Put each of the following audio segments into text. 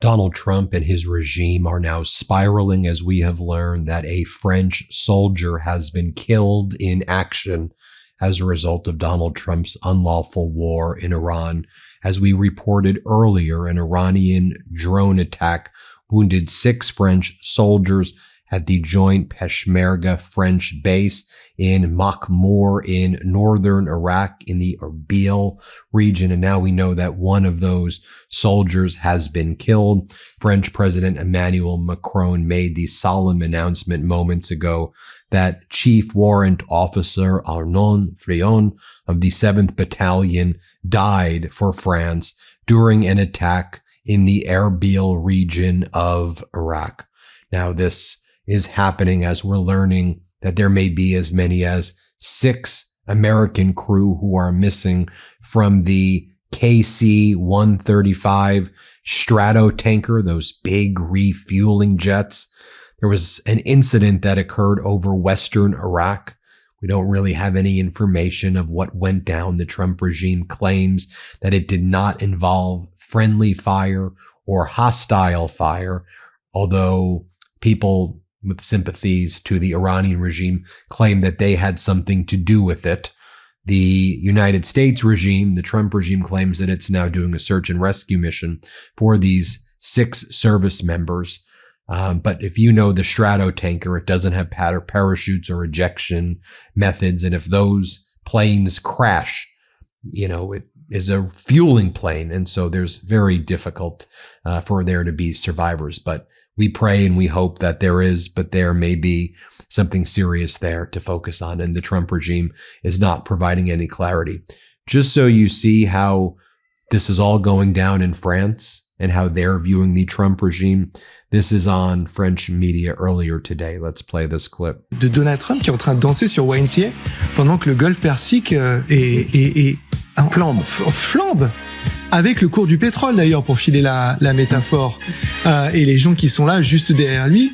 Donald Trump and his regime are now spiraling, as we have learned that a French soldier has been killed in action as a result of Donald Trump's unlawful war in Iran. As we reported earlier, an Iranian drone attack wounded 6 French soldiers at the joint Peshmerga French base in Makhmur in northern Iraq in the Erbil region. And now we know that one of those soldiers has been killed. French President Emmanuel Macron made the solemn announcement moments ago that Chief Warrant Officer Arnaud Frion of the 7th Battalion died for France during an attack in the Erbil region of Iraq. Now, this is happening as we're learning that there may be as many as 6 American crew who are missing from the KC-135 Stratotanker, those big refueling jets. There was an incident that occurred over western Iraq. We don't really have any information of what went down. The Trump regime claims that it did not involve friendly fire or hostile fire, although people with sympathies to the Iranian regime claim that they had something to do with it. The United States regime, the Trump regime, claims that it's now doing a search and rescue mission for these 6 service members. But if you know the Stratotanker, it doesn't have parachutes or ejection methods. And if those planes crash, it is a fueling plane. And so there's very difficult for there to be survivors. But we pray and we hope that there is, but there may be something serious there to focus on. And the Trump regime is not providing any clarity. Just so you see how this is all going down in France and how they're viewing the Trump regime. This is on French media earlier today. Let's play this clip. De Donald Trump qui est en train de danser sur YMCA pendant que le Golfe Persique est flambe. Avec le cours du pétrole d'ailleurs, pour filer la métaphore. Et les gens qui sont là juste derrière lui,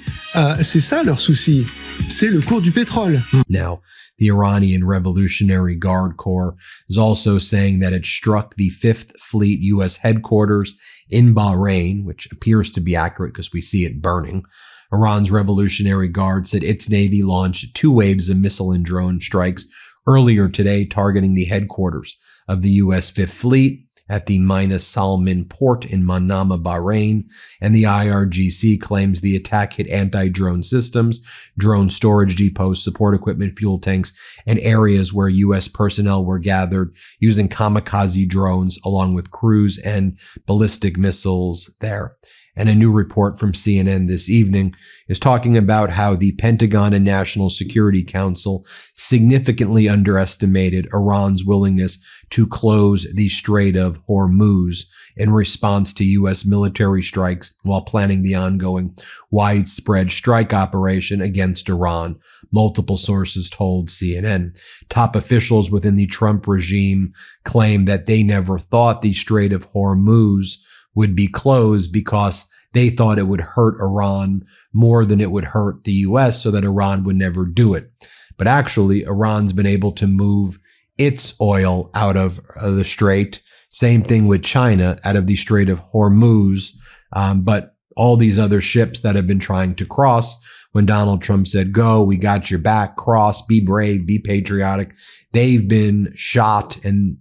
c'est ça leur souci. C'est le cours du pétrole. Now, the Iranian Revolutionary Guard Corps is also saying that it struck the 5th Fleet U.S. headquarters in Bahrain, which appears to be accurate because we see it burning. Iran's Revolutionary Guard said its Navy launched 2 waves of missile and drone strikes earlier today, targeting the headquarters of the U.S. 5th Fleet at the Minas Salman port in Manama, Bahrain, and the IRGC claims the attack hit anti-drone systems, drone storage depots, support equipment, fuel tanks, and areas where U.S. personnel were gathered using kamikaze drones along with cruise and ballistic missiles there. And a new report from CNN this evening is talking about how the Pentagon and National Security Council significantly underestimated Iran's willingness to close the Strait of Hormuz in response to U.S. military strikes while planning the ongoing widespread strike operation against Iran, multiple sources told CNN. Top officials within the Trump regime claim that they never thought the Strait of Hormuz would be closed because they thought it would hurt Iran more than it would hurt the U.S., so that Iran would never do it. But actually, Iran's been able to move its oil out of the strait. Same thing with China, out of the Strait of Hormuz. But all these other ships that have been trying to cross, when Donald Trump said, go, we got your back, cross, be brave, be patriotic, they've been shot. And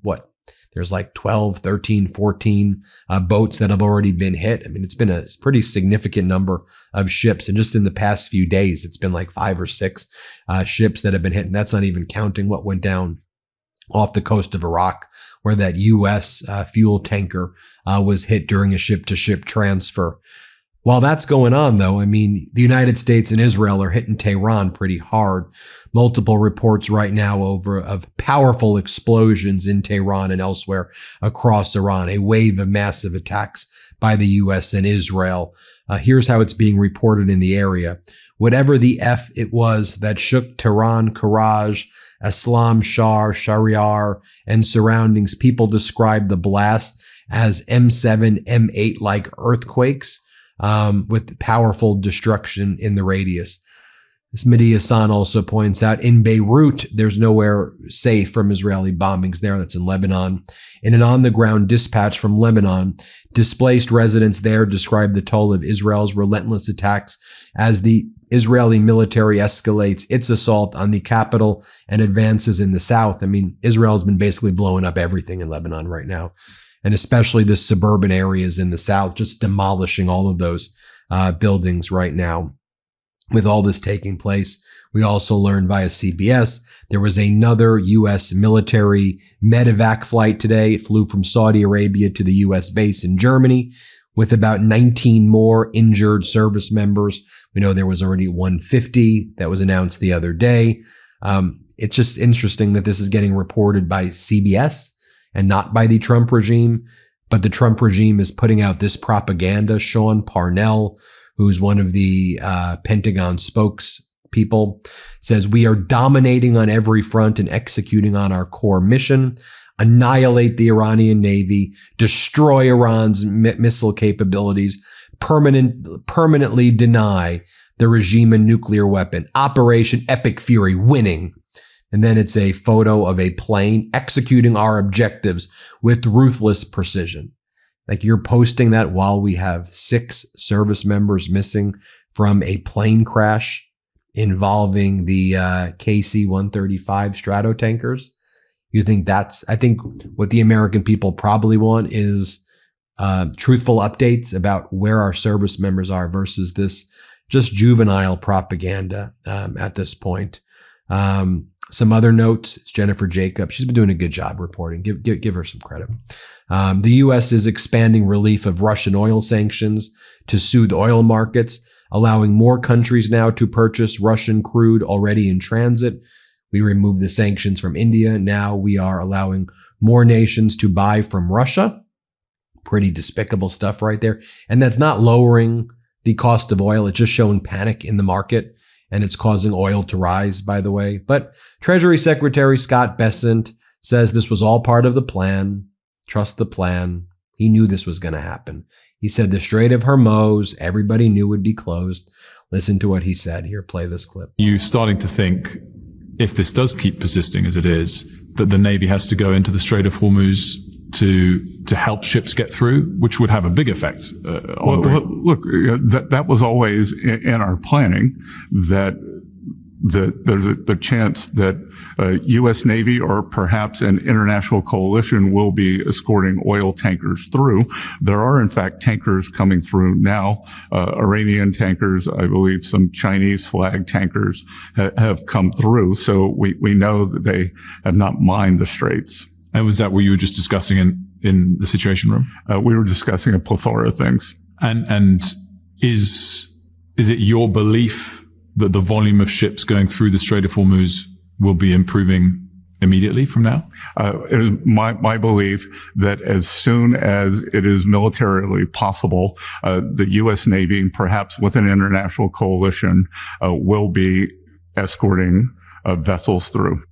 there's like 12, 13, 14 boats that have already been hit. I mean, it's been a pretty significant number of ships. And just in the past few days, it's been like 5 or 6 ships that have been hit. And that's not even counting what went down off the coast of Iraq, where that U.S. Fuel tanker was hit during a ship-to-ship transfer. While that's going on, though, I mean, the United States and Israel are hitting Tehran pretty hard. Multiple reports right now of powerful explosions in Tehran and elsewhere across Iran, a wave of massive attacks by the U.S. and Israel. Here's how it's being reported in the area. Whatever the F it was that shook Tehran, Karaj, Islam Shah, Shahryar, and surroundings, people describe the blast as M7, M8-like earthquakes with powerful destruction in the radius. This Mehdi Hassan also points out in Beirut, there's nowhere safe from Israeli bombings there. That's in Lebanon. In an on-the-ground dispatch from Lebanon, displaced residents there describe the toll of Israel's relentless attacks as the Israeli military escalates its assault on the capital and advances in the south. I mean, Israel's been basically blowing up everything in Lebanon right now, and especially the suburban areas in the south, just demolishing all of those buildings right now. With all this taking place, we also learned via CBS there was another U.S. military medevac flight today. It flew from Saudi Arabia to the U.S. base in Germany with about 19 more injured service members. We know there was already 150 that was announced the other day. It's just interesting that this is getting reported by CBS and not by the Trump regime. But the Trump regime is putting out this propaganda. Sean Parnell, who's one of the Pentagon spokespeople, says, we are dominating on every front and executing on our core mission, annihilate the Iranian Navy, destroy Iran's missile capabilities, permanently deny the regime a nuclear weapon, Operation Epic Fury, winning. And then it's a photo of a plane executing our objectives with ruthless precision. Like, you're posting that while we have 6 service members missing from a plane crash involving the KC-135 Stratotankers. You think I think what the American people probably want is truthful updates about where our service members are versus this just juvenile propaganda at this point. Some other notes, it's Jennifer Jacobs. She's been doing a good job reporting. Give her some credit. The U.S. is expanding relief of Russian oil sanctions to soothe oil markets, allowing more countries now to purchase Russian crude already in transit. We removed the sanctions from India. Now we are allowing more nations to buy from Russia. Pretty despicable stuff right there. And that's not lowering the cost of oil. It's just showing panic in the market. And it's causing oil to rise, by the way. But Treasury Secretary Scott Bessent says this was all part of the plan. Trust the plan. He knew this was going to happen. He said the Strait of Hormuz, everybody knew would be closed. Listen to what he said. Here, play this clip. You starting to think, if this does keep persisting as it is, that the Navy has to go into the Strait of Hormuz to help ships get through, which would have a big effect on look, that was always in our planning, that there's the chance that U.S. Navy or perhaps an international coalition will be escorting oil tankers through. There are, in fact, tankers coming through now, Iranian tankers, I believe some Chinese flag tankers have come through. So we know that they have not mined the straits. And was that what you were just discussing in the Situation Room? We were discussing a plethora of things. And is it your belief that the volume of ships going through the Strait of Hormuz will be improving immediately from now? It is my belief that as soon as it is militarily possible, the U.S. Navy, perhaps with an international coalition, will be escorting vessels through.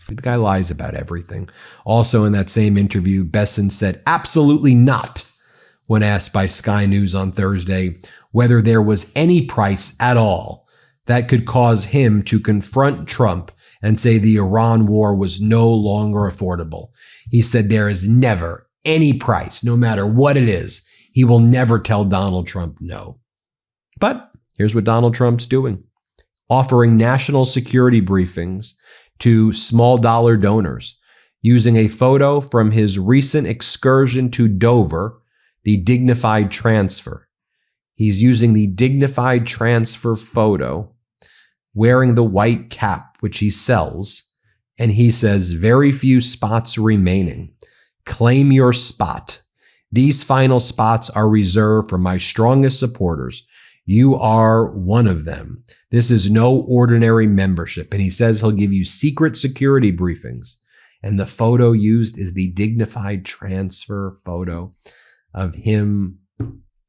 The guy lies about everything. Also in that same interview, Bessent said absolutely not when asked by Sky News on Thursday whether there was any price at all that could cause him to confront Trump and say the Iran war was no longer affordable. He said there is never any price, no matter what it is. He will never tell Donald Trump no. But here's what Donald Trump's doing. Offering national security briefings to small dollar donors, using a photo from his recent excursion to Dover, the dignified transfer. He's using the dignified transfer photo, wearing the white cap, which he sells, and he says, very few spots remaining. Claim your spot. These final spots are reserved for my strongest supporters. You are one of them. This is no ordinary membership. And he says he'll give you secret security briefings. And the photo used is the dignified transfer photo of him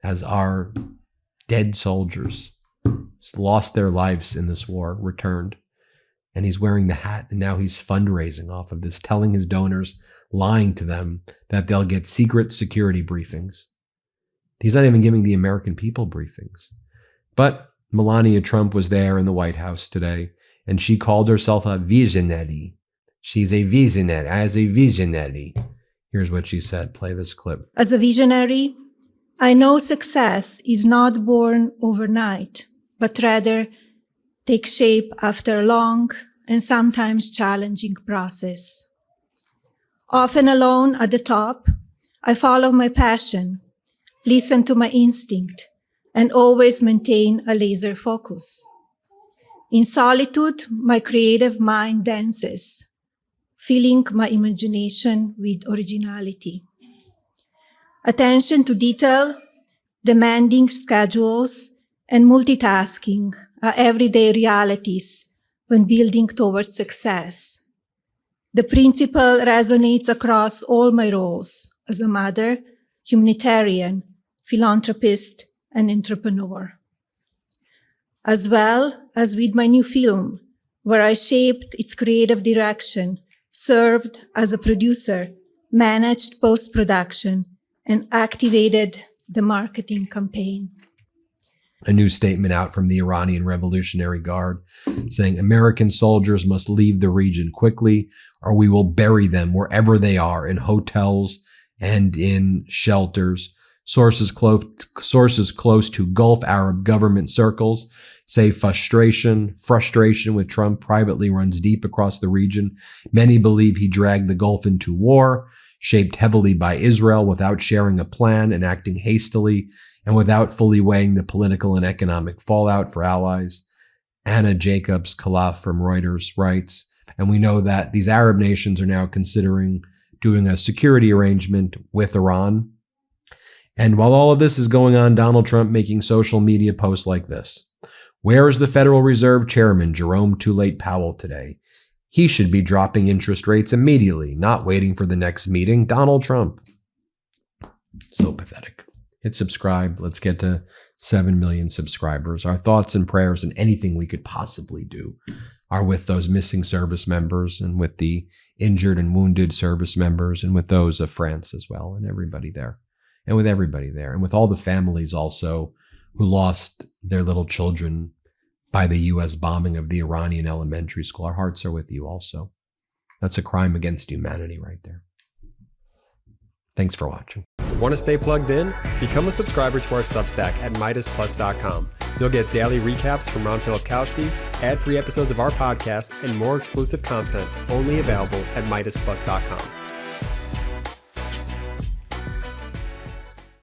as our dead soldiers lost their lives in this war, returned. And he's wearing the hat, and now he's fundraising off of this, telling his donors, lying to them that they'll get secret security briefings. He's not even giving the American people briefings. But Melania Trump was there in the White House today, and she called herself a visionary. She's a visionary. As a visionary. Here's what she said. Play this clip. As a visionary, I know success is not born overnight, but rather takes shape after a long and sometimes challenging process. Often alone at the top, I follow my passion, listen to my instinct, and always maintain a laser focus. In solitude, my creative mind dances, filling my imagination with originality. Attention to detail, demanding schedules, and multitasking are everyday realities when building towards success. The principle resonates across all my roles as a mother, humanitarian, philanthropist, and entrepreneur. As well as with my new film, where I shaped its creative direction, served as a producer, managed post-production, and activated the marketing campaign. A new statement out from the Iranian Revolutionary Guard saying American soldiers must leave the region quickly or we will bury them wherever they are, in hotels and in shelters. Sources close to Gulf Arab government circles say frustration with Trump privately runs deep across the region. Many believe he dragged the Gulf into war, shaped heavily by Israel without sharing a plan and acting hastily, and without fully weighing the political and economic fallout for allies. Anna Jacobs-Khalaf from Reuters writes, and we know that these Arab nations are now considering doing a security arrangement with Iran. And while all of this is going on, Donald Trump making social media posts like this. Where is the Federal Reserve Chairman Jerome Too Late Powell today? He should be dropping interest rates immediately, not waiting for the next meeting. Donald Trump. So pathetic. Hit subscribe. Let's get to 7 million subscribers. Our thoughts and prayers and anything we could possibly do are with those missing service members and with the injured and wounded service members and with those of France as well, and everybody there. And with everybody there. And with all the families also who lost their little children by the U.S. bombing of the Iranian elementary school. Our hearts are with you also. That's a crime against humanity right there. Thanks for watching. Want to stay plugged in? Become a subscriber to our Substack at MeidasPlus.com. You'll get daily recaps from Ron Filipkowski, ad-free episodes of our podcast, and more exclusive content only available at MeidasPlus.com.